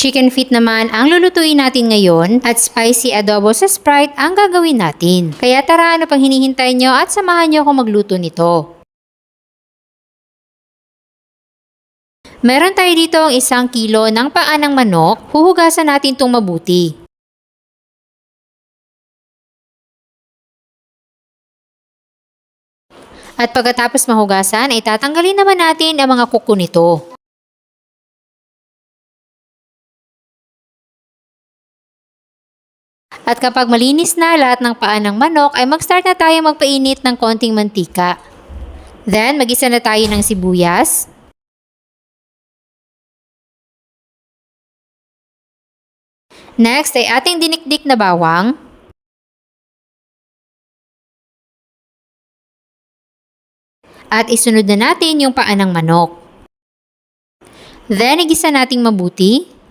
Chicken feet naman ang lulutuin natin ngayon at spicy adobo sa Sprite ang gagawin natin. Kaya tara, ano pang hinihintay nyo at samahan nyo ako magluto nito. Meron tayo dito ang 1 kilo ng paa ng manok. Huhugasan natin itong mabuti. At pagkatapos mahugasan ay tatanggalin naman natin ang mga kuko nito. At kapag malinis na lahat ng paa ng manok ay mag-start na tayo magpainit ng konting mantika. Then mag-isa na tayo ng sibuyas. Next ay ating dinikdik na bawang. At isunod na natin yung paa ng manok. Then igisa nating mabuti.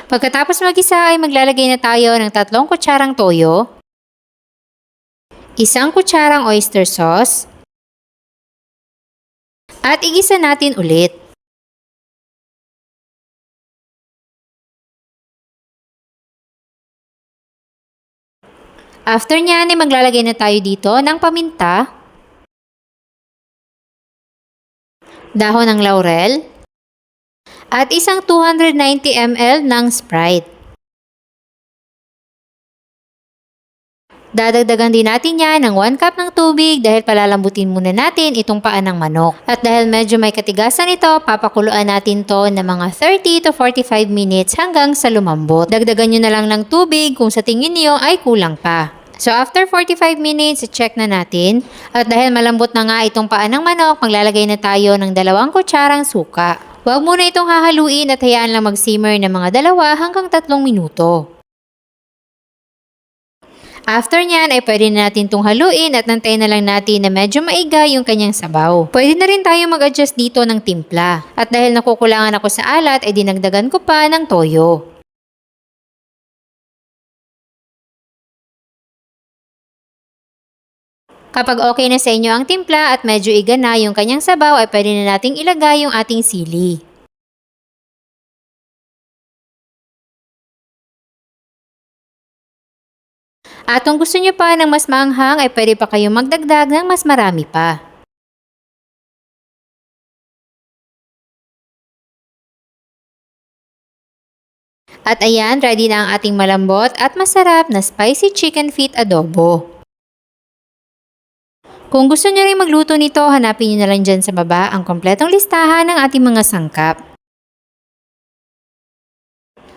Pagkatapos magisa ay maglalagay na tayo ng 3 kutsarang toyo, 1 kutsarang oyster sauce, at igisa natin ulit. After nyan ay maglalagay na tayo dito ng paminta, dahon ng laurel, at isang 290 ml ng Sprite. Dadagdagan din natin yan ng 1 cup ng tubig dahil palalambutin muna natin itong paa ng manok. At dahil medyo may katigasan ito, papakuluan natin to na mga 30 to 45 minutes hanggang sa lumambot. Dagdagan nyo na lang ng tubig kung sa tingin niyo ay kulang pa. So after 45 minutes, check na natin. At dahil malambot na nga itong paa ng manok, maglalagay na tayo ng 2 kutsarang suka. Huwag muna itong hahaluin at hayaan lang mag-simmer ng mga 2 hanggang 3 minuto. After nyan ay pwede na natin itong haluin at nantayin na lang natin na medyo maiga yung kanyang sabaw. Pwede na rin tayo mag-adjust dito ng timpla. At dahil nakukulangan ako sa alat ay dinagdagan ko pa ng toyo. Kapag okay na sa inyo ang timpla at medyo iga na yung kanyang sabaw ay pwede na nating ilagay yung ating sili. At kung gusto nyo pa ng mas maanghang ay pwede pa kayong magdagdag ng mas marami pa. At ayan, ready na ang ating malambot at masarap na spicy chicken feet adobo. Kung gusto nyo rin magluto nito, hanapin nyo na lang dyan sa baba ang kompletong listahan ng ating mga sangkap.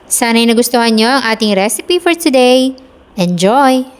Sana'y nagustuhan nyo ang ating recipe for today. Enjoy!